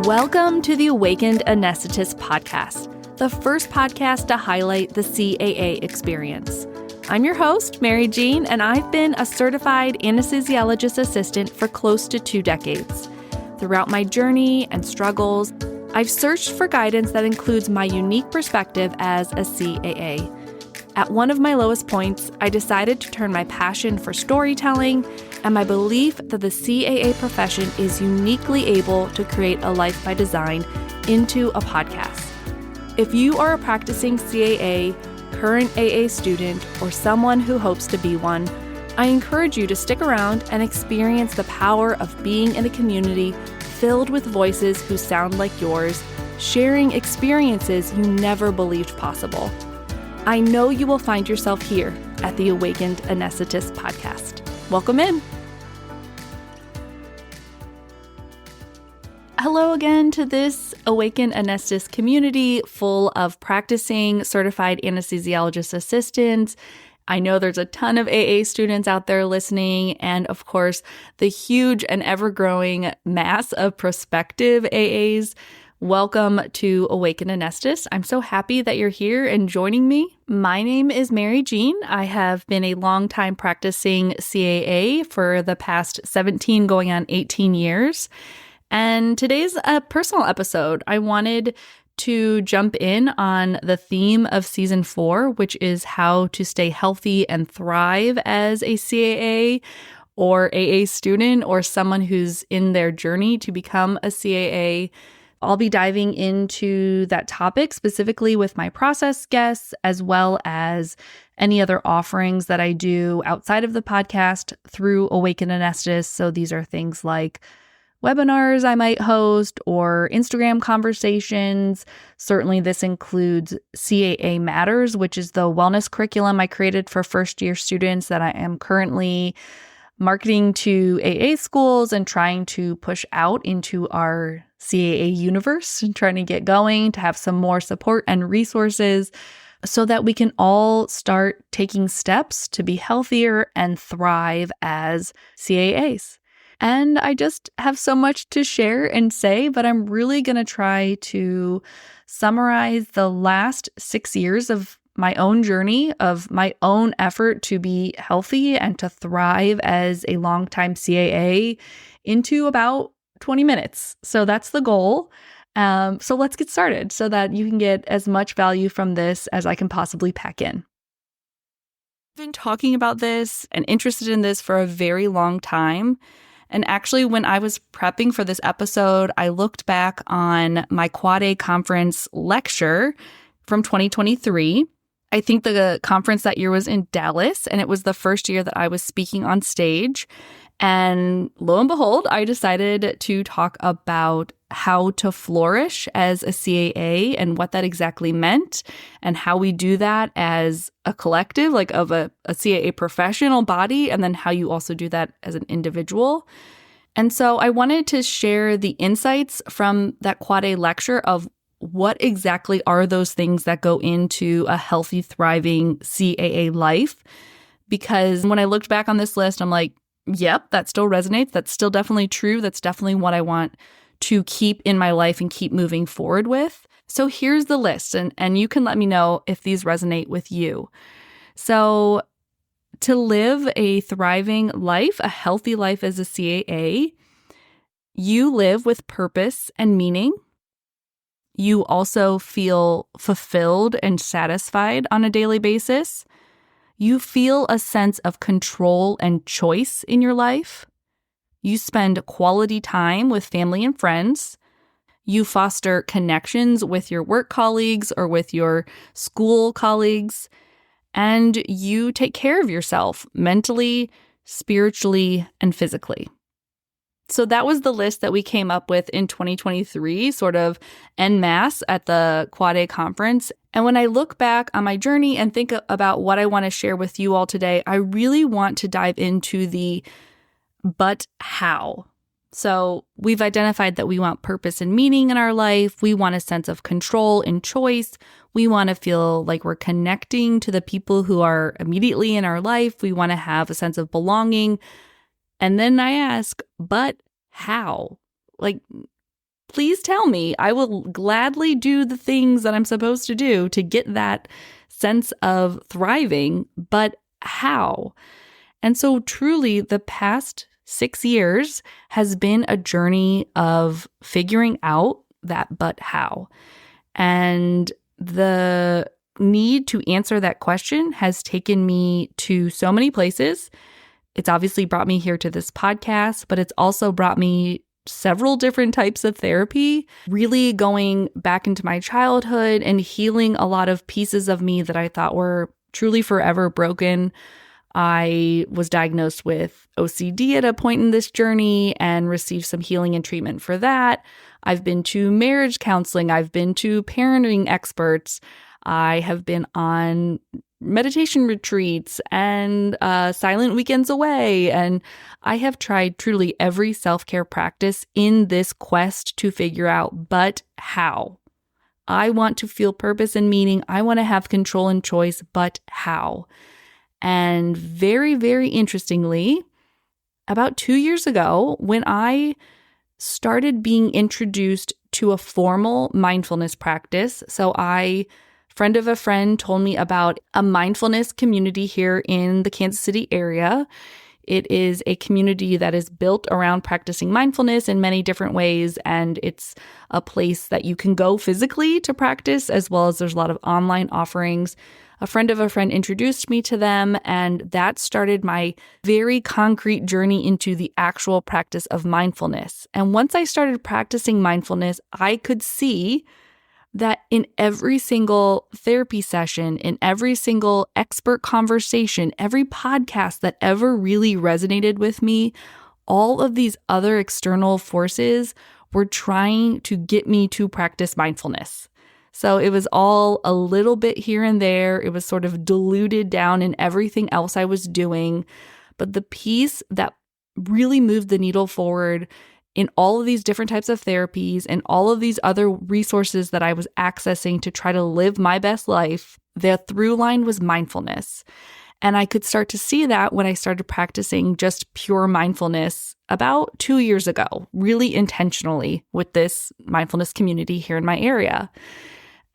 Welcome to the Awakened Anesthetist podcast, the first podcast to highlight the CAA experience. I'm your host, Mary Jean, and I've been a certified anesthesiologist assistant for close to 2 decades. Throughout my journey and struggles, I've searched for guidance that includes my unique perspective as a CAA. At one of my lowest points, I decided to turn my passion for storytelling and my belief that the CAA profession is uniquely able to create a life by design into a podcast. If you are a practicing CAA, current AA student, or someone who hopes to be one, I encourage you to stick around and experience the power of being in a community filled with voices who sound like yours, sharing experiences you never believed possible. I know you will find yourself here at the Awakened Anesthetist podcast. Welcome in. Hello again to this Awakened Anesthetist community full of practicing certified anesthesiologist assistants. I know there's a ton of AA students out there listening, and of course, the huge and ever-growing mass of prospective AAs. Welcome to Awaken Anesthetist. I'm so happy that you're here and joining me. My name is Mary Jean. I have been a longtime practicing CAA for the past 17 going on 18 years. And today's a personal episode. I wanted to jump in on the theme of season 4, which is how to stay healthy and thrive as a CAA or AA student or someone who's in their journey to become a CAA. I'll be diving into that topic specifically with my process guests, as well as any other offerings that I do outside of the podcast through Awaken Anesthetist. So these are things like webinars I might host or Instagram conversations. Certainly this includes CAA Matters, which is the wellness curriculum I created for first-year students that I am currently marketing to AA schools and trying to push out into our CAA universe and trying to get going to have some more support and resources so that we can all start taking steps to be healthier and thrive as CAAs. And I just have so much to share and say, but I'm really going to try to summarize the last 6 years of my own journey, of my own effort to be healthy and to thrive as a longtime CAA into about 20 minutes. So that's the goal. So let's get started so that you can get as much value from this as I can possibly pack in. I've been talking about this and interested in this for a very long time. And actually, when I was prepping for this episode, I looked back on my Quad A conference lecture from 2023. I think the conference that year was in Dallas, and it was the first year that I was speaking on stage. And lo and behold, I decided to talk about how to flourish as a CAA and what that exactly meant and how we do that as a collective, like of a CAA professional body, and then how you also do that as an individual. And so I wanted to share the insights from that Quad A lecture of what exactly are those things that go into a healthy, thriving CAA life. Because when I looked back on this list, I'm like, yep, that still resonates. That's still definitely true. That's definitely what I want to keep in my life and keep moving forward with. So here's the list, and you can let me know if these resonate with you. So to live a thriving life, a healthy life as a CAA, you live with purpose and meaning. You also feel fulfilled and satisfied on a daily basis. You feel a sense of control and choice in your life. You spend quality time with family and friends. You foster connections with your work colleagues or with your school colleagues. And you take care of yourself mentally, spiritually, and physically. So that was the list that we came up with in 2023, sort of en masse at the Quad A conference. And when I look back on my journey and think about what I want to share with you all today, I really want to dive into the but how. So we've identified that we want purpose and meaning in our life. We want a sense of control and choice. We want to feel like we're connecting to the people who are immediately in our life. We want to have a sense of belonging. And then I ask, but how? Like, please tell me. I will gladly do the things that I'm supposed to do to get that sense of thriving, but how? And so truly the past 6 years has been a journey of figuring out that but how. And the need to answer that question has taken me to so many places. It's obviously brought me here to this podcast, but it's also brought me several different types of therapy, really going back into my childhood and healing a lot of pieces of me that I thought were truly forever broken. I was diagnosed with OCD at a point in this journey and received some healing and treatment for that. I've been to marriage counseling. I've been to parenting experts. I have been on meditation retreats and silent weekends away. And I have tried truly every self-care practice in this quest to figure out, but how? I want to feel purpose and meaning. I want to have control and choice, but how? And very, very interestingly, about 2 years ago, when I started being introduced to a formal mindfulness practice, friend of a friend told me about a mindfulness community here in the Kansas City area. It is a community that is built around practicing mindfulness in many different ways, and it's a place that you can go physically to practice, as well as there's a lot of online offerings. A friend of a friend introduced me to them, and that started my very concrete journey into the actual practice of mindfulness. And once I started practicing mindfulness, I could see that in every single therapy session, in every single expert conversation, every podcast that ever really resonated with me, all of these other external forces were trying to get me to practice mindfulness. So it was all a little bit here and there. It was sort of diluted down in everything else I was doing. But the piece that really moved the needle forward in all of these different types of therapies and all of these other resources that I was accessing to try to live my best life, the through line was mindfulness. And I could start to see that when I started practicing just pure mindfulness about 2 years ago, really intentionally with this mindfulness community here in my area.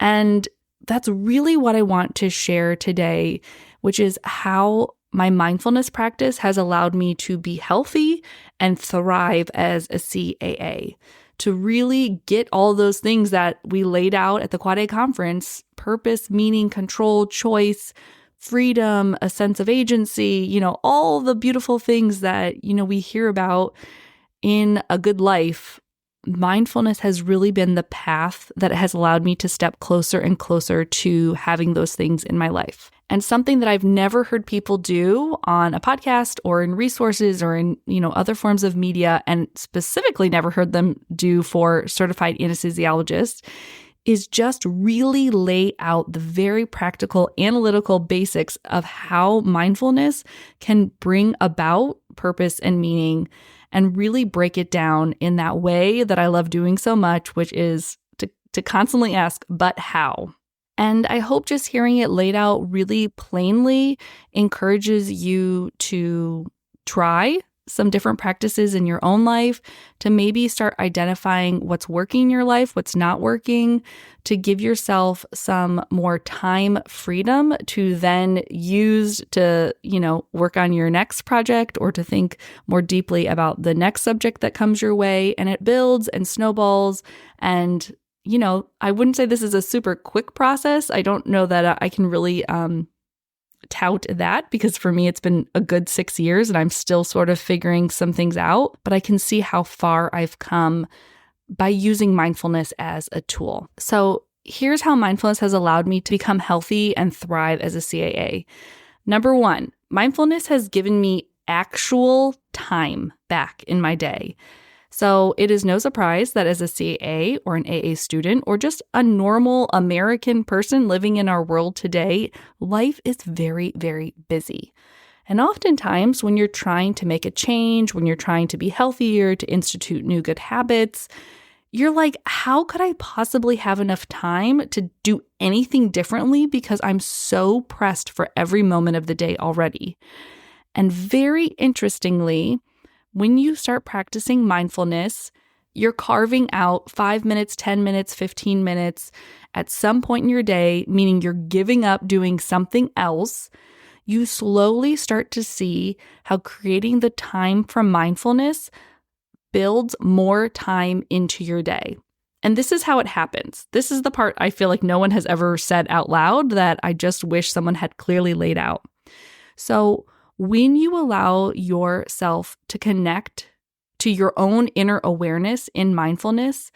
And that's really what I want to share today, which is how my mindfulness practice has allowed me to be healthy and thrive as a CAA, to really get all those things that we laid out at the Quad A conference: purpose, meaning, control, choice, freedom, a sense of agency, all the beautiful things that, we hear about in a good life. Mindfulness has really been the path that has allowed me to step closer and closer to having those things in my life. And something that I've never heard people do on a podcast or in resources or in, other forms of media, and specifically never heard them do for certified anesthesiologists, is just really lay out the very practical analytical basics of how mindfulness can bring about purpose and meaning, and really break it down in that way that I love doing so much, which is to constantly ask, but how? And I hope just hearing it laid out really plainly encourages you to try some different practices in your own life, to maybe start identifying what's working in your life, what's not working, to give yourself some more time freedom to then use to, work on your next project or to think more deeply about the next subject that comes your way. And it builds and snowballs. And, I wouldn't say this is a super quick process. I don't know that I can really tout that, because for me, it's been a good 6 years and I'm still sort of figuring some things out, but I can see how far I've come by using mindfulness as a tool. So here's how mindfulness has allowed me to become healthy and thrive as a CAA. Number one, mindfulness has given me actual time back in my day. So it is no surprise that as a CAA or an AA student or just a normal American person living in our world today, life is very, very busy. And oftentimes when you're trying to make a change, when you're trying to be healthier, to institute new good habits, you're like, how could I possibly have enough time to do anything differently, because I'm so pressed for every moment of the day already? And very interestingly, when you start practicing mindfulness, You're carving out 5 minutes, 10 minutes, 15 minutes at some point in your day, meaning you're giving up doing something else. You slowly start to see how creating the time for mindfulness builds more time into your day. And this is how it happens. This is the part I feel like no one has ever said out loud that I just wish someone had clearly laid out. So when you allow yourself to connect to your own inner awareness in mindfulness,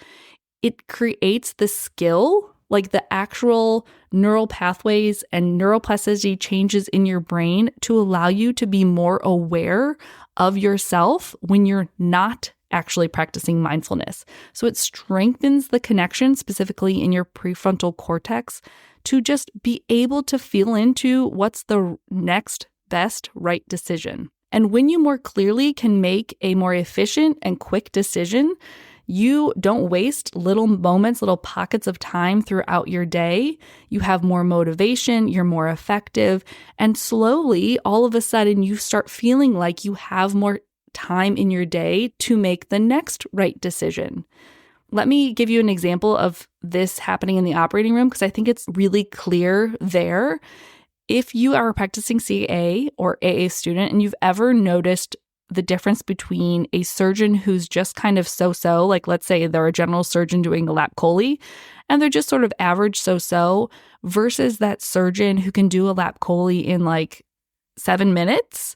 it creates the skill, like the actual neural pathways and neuroplasticity changes in your brain to allow you to be more aware of yourself when you're not actually practicing mindfulness. So it strengthens the connection, specifically in your prefrontal cortex, to just be able to feel into what's the next best right decision. And when you more clearly can make a more efficient and quick decision, you don't waste little moments, little pockets of time throughout your day. You have more motivation, you're more effective, and slowly, all of a sudden, you start feeling like you have more time in your day to make the next right decision. Let me give you an example of this happening in the operating room because I think it's really clear there. If you are a practicing CA or AA student and you've ever noticed the difference between a surgeon who's just kind of so-so, like let's say they're a general surgeon doing a lap chole, and they're just sort of average so-so, versus that surgeon who can do a lap chole in like 7 minutes,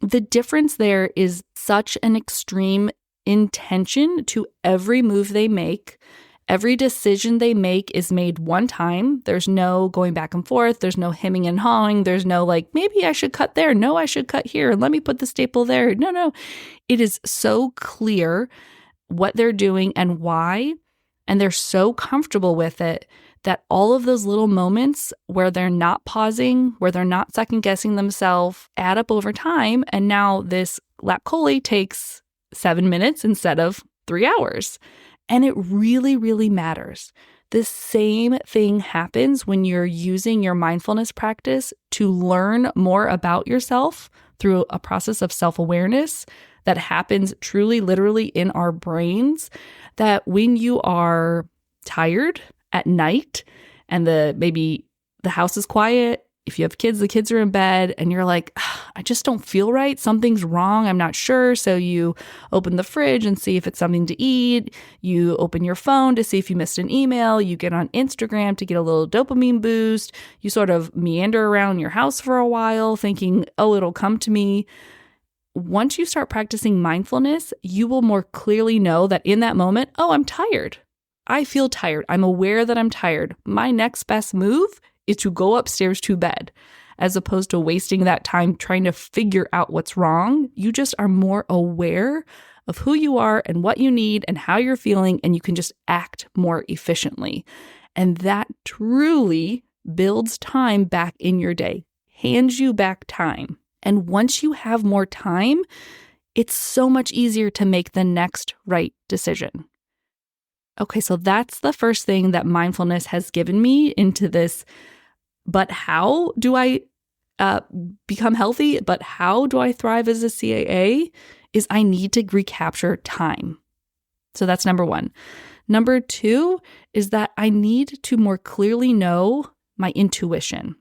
the difference there is such an extreme intention to every move they make. Every decision they make is made one time. There's no going back and forth. There's no hemming and hawing. There's no like, maybe I should cut there. No, I should cut here. Let me put the staple there. No. It is so clear what they're doing and why. And they're so comfortable with it that all of those little moments where they're not pausing, where they're not second guessing themselves, add up over time. And now this lap chole takes 7 minutes instead of 3 hours. And it really, really matters. The same thing happens when you're using your mindfulness practice to learn more about yourself through a process of self-awareness that happens truly, literally in our brains, that when you are tired at night and maybe the house is quiet, if you have kids, the kids are in bed and you're like, I just don't feel right. Something's wrong. I'm not sure. So you open the fridge and see if it's something to eat. You open your phone to see if you missed an email. You get on Instagram to get a little dopamine boost. You sort of meander around your house for a while thinking, oh, it'll come to me. Once you start practicing mindfulness, you will more clearly know that in that moment, oh, I'm tired. I feel tired. I'm aware that I'm tired. My next best move is to go upstairs to bed, as opposed to wasting that time trying to figure out what's wrong. You just are more aware of who you are and what you need and how you're feeling, and you can just act more efficiently. And that truly builds time back in your day, hands you back time. And once you have more time, it's so much easier to make the next right decision. Okay, so that's the first thing that mindfulness has given me into this. But how do I become healthy? But how do I thrive as a CAA? Is I need to recapture time. So that's number one. Number two is that I need to more clearly know my intuition.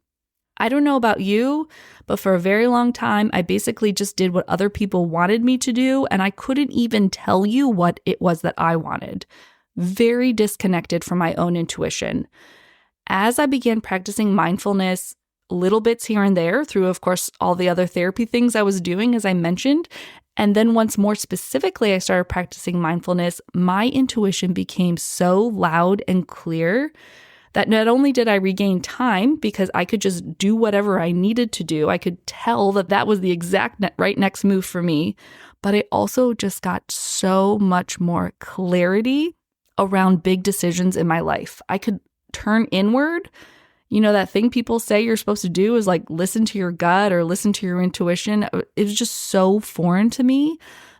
I don't know about you, but for a very long time, I basically just did what other people wanted me to do, and I couldn't even tell you what it was that I wanted. Very disconnected from my own intuition. As I began practicing mindfulness, little bits here and there through, of course, all the other therapy things I was doing, as I mentioned, and then once more specifically I started practicing mindfulness, my intuition became so loud and clear that not only did I regain time because I could just do whatever I needed to do, I could tell that that was the exact right next move for me, but I also just got so much more clarity around big decisions in my life. I could turn inward. You know, that thing people say you're supposed to do is like listen to your gut or listen to your intuition. It was just so foreign to me.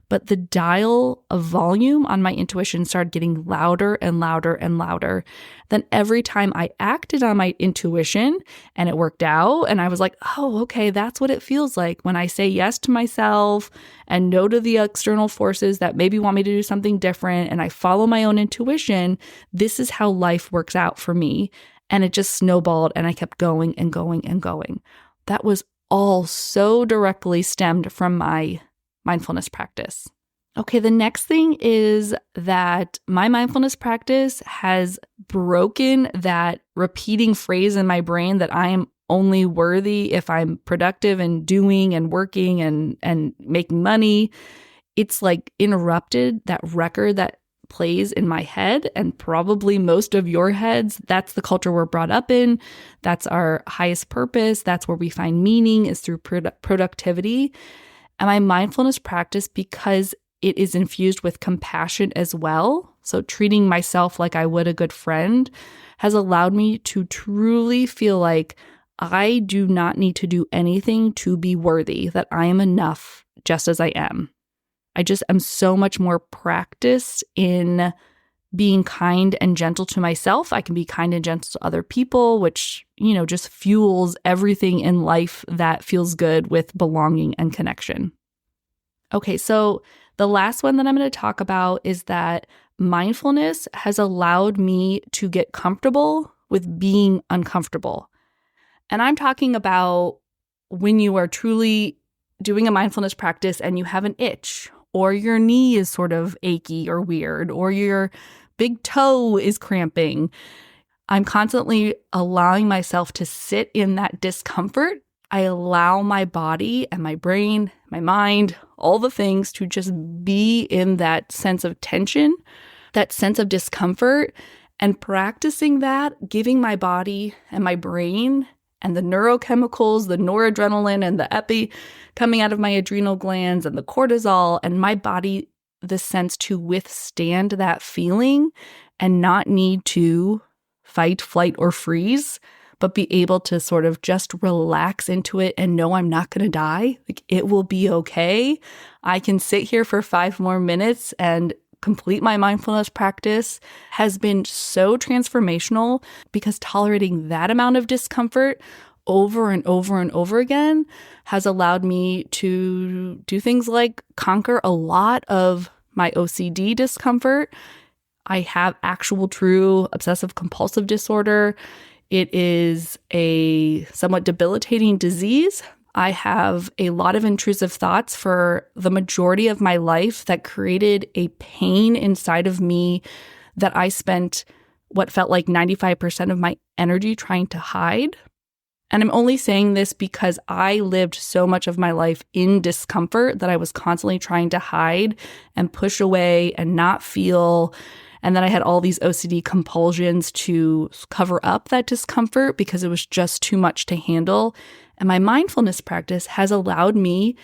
but the dial of volume on my intuition started getting louder and louder and louder. Then every time I acted on my intuition and it worked out, and I was like, oh, okay, that's what it feels like when I say yes to myself and no to the external forces that maybe want me to do something different, and I follow my own intuition. This is how life works out for me. And it just snowballed, and I kept going and going and going. That was all so directly stemmed from my mindfulness practice. Okay, the next thing is that my mindfulness practice has broken that repeating phrase in my brain that I am only worthy if I'm productive and doing and working and making money. It's like interrupted that record that plays in my head, and probably most of your heads. That's the culture we're brought up in. That's our highest purpose. That's where we find meaning, is through productivity. And my mindfulness practice, because it is infused with compassion as well, so treating myself like I would a good friend, has allowed me to truly feel like I do not need to do anything to be worthy, that I am enough just as I am. I just am so much more practiced in being kind and gentle to myself. I can be kind and gentle to other people, which, just fuels everything in life that feels good with belonging and connection. Okay, so the last one that I'm going to talk about is that mindfulness has allowed me to get comfortable with being uncomfortable. And I'm talking about when you are truly doing a mindfulness practice and you have an itch, or your knee is sort of achy or weird, or your big toe is cramping. I'm constantly allowing myself to sit in that discomfort. I allow my body and my brain, my mind, all the things to just be in that sense of tension, that sense of discomfort, and practicing that, giving my body and my brain and the neurochemicals, the noradrenaline and the epi coming out of my adrenal glands and the cortisol, and my body the sense to withstand that feeling and not need to fight, flight, or freeze, but be able to sort of just relax into it and know I'm not going to die. Like, it will be okay. I can sit here for 5 more minutes and complete my mindfulness practice has been so transformational, because tolerating that amount of discomfort over and over and over again has allowed me to do things like conquer a lot of my OCD discomfort. I have actual true obsessive-compulsive disorder. It is a somewhat debilitating disease. I have a lot of intrusive thoughts for the majority of my life that created a pain inside of me that I spent what felt like 95% of my energy trying to hide. And I'm only saying this because I lived so much of my life in discomfort that I was constantly trying to hide and push away and not feel. And then I had all these OCD compulsions to cover up that discomfort because it was just too much to handle. And my mindfulness practice has allowed me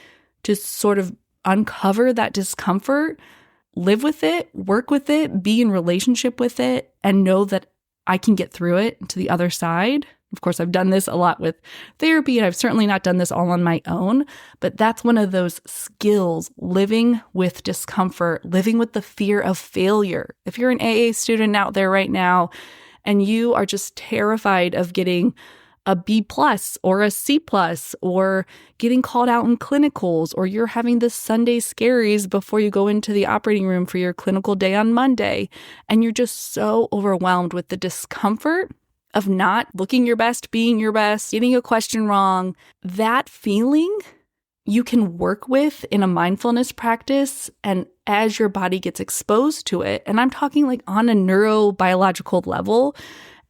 to sort of uncover that discomfort, live with it, work with it, be in relationship with it, and know that I can get through it to the other side. Of course, I've done this a lot with therapy, and I've certainly not done this all on my own, but that's one of those skills, living with discomfort, living with the fear of failure. If you're an AA student out there right now, and you are just terrified of getting a B+ or a C+, or getting called out in clinicals, or you're having the Sunday scaries before you go into the operating room for your clinical day on Monday, and you're just so overwhelmed with the discomfort of not looking your best, being your best, getting a question wrong, that feeling you can work with in a mindfulness practice. And as your body gets exposed to it, and I'm talking like on a neurobiological level,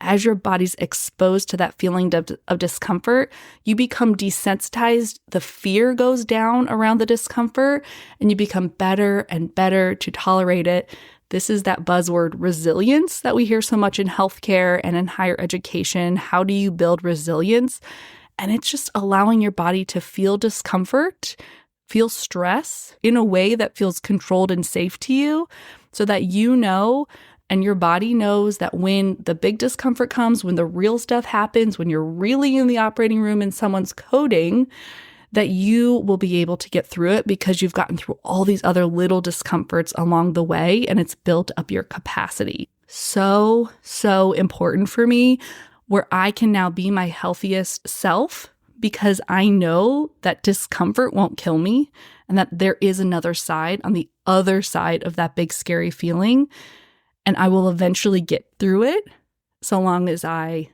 as your body's exposed to that feeling of discomfort, you become desensitized. The fear goes down around the discomfort, and you become better and better to tolerate it. This is that buzzword resilience that we hear so much in healthcare and in higher education. How do you build resilience? And it's just allowing your body to feel discomfort, feel stress in a way that feels controlled and safe to you, so that you know and your body knows that when the big discomfort comes, when the real stuff happens, when you're really in the operating room and someone's coding, that you will be able to get through it because you've gotten through all these other little discomforts along the way and it's built up your capacity. So important for me, where I can now be my healthiest self because I know that discomfort won't kill me and that there is another side on the other side of that big scary feeling. And I will eventually get through it so long as I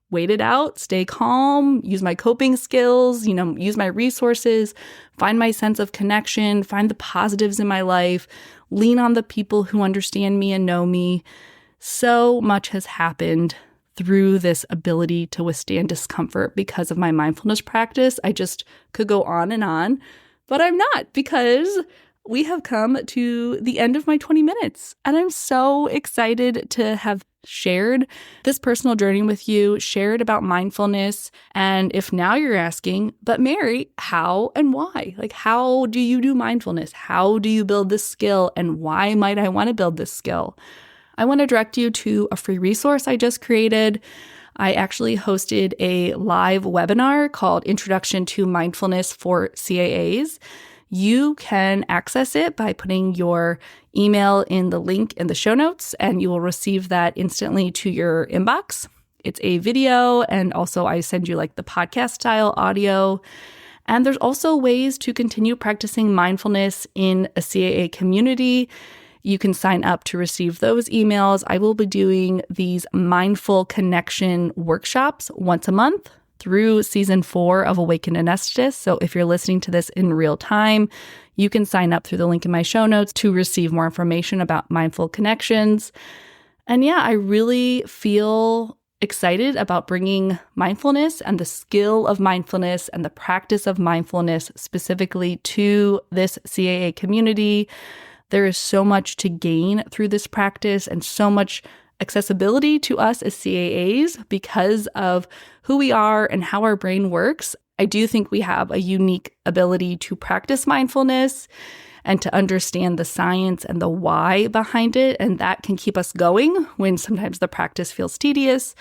wait it out, stay calm, use my coping skills, use my resources, find my sense of connection, find the positives in my life, lean on the people who understand me and know me. So much has happened through this ability to withstand discomfort because of my mindfulness practice. I just could go on, but I'm not, because we have come to the end of my 20 minutes. And I'm so excited to have shared this personal journey with you, shared about mindfulness. And if now you're asking, but Mary, how and why? Like, how do you do mindfulness? How do you build this skill? And why might I want to build this skill? I want to direct you to a free resource I just created. I actually hosted a live webinar called Introduction to Mindfulness for CAAs. You can access it by putting your email in the link in the show notes, and you will receive that instantly to your inbox. It's a video, and also I send you like the podcast style audio. And there's also ways to continue practicing mindfulness in a CAA community. You can sign up to receive those emails. I will be doing these mindful connection workshops once a month through season 4 of Awaken Anesthetist. So if you're listening to this in real time, you can sign up through the link in my show notes to receive more information about mindful connections. And yeah, I really feel excited about bringing mindfulness and the skill of mindfulness and the practice of mindfulness specifically to this CAA community. There is so much to gain through this practice and so much accessibility to us as CAAs because of who we are and how our brain works. I do think we have a unique ability to practice mindfulness and to understand the science and the why behind it. And that can keep us going when sometimes the practice feels tedious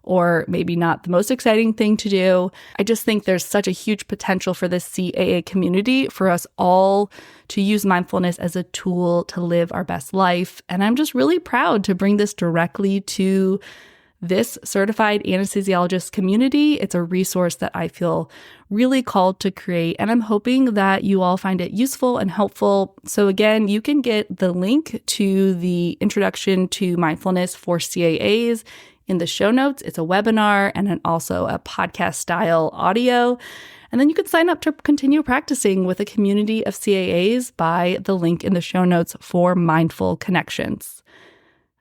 or maybe not the most exciting thing to do. I just think there's such a huge potential for this CAA community for us all to use mindfulness as a tool to live our best life. And I'm just really proud to bring this directly to this certified anesthesiologist community. It's a resource that I feel really called to create, and I'm hoping that you all find it useful and helpful. So again, you can get the link to the Introduction to Mindfulness for CAAs in the show notes. It's a webinar and then also a podcast style audio. And then you can sign up to continue practicing with a community of CAAs by the link in the show notes for Mindful Connections.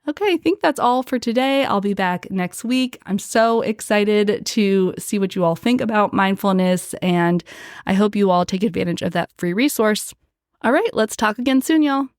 Okay, I think that's all for today. I'll be back next week. I'm so excited to see what you all think about mindfulness, and I hope you all take advantage of that free resource. All right, let's talk again soon, y'all.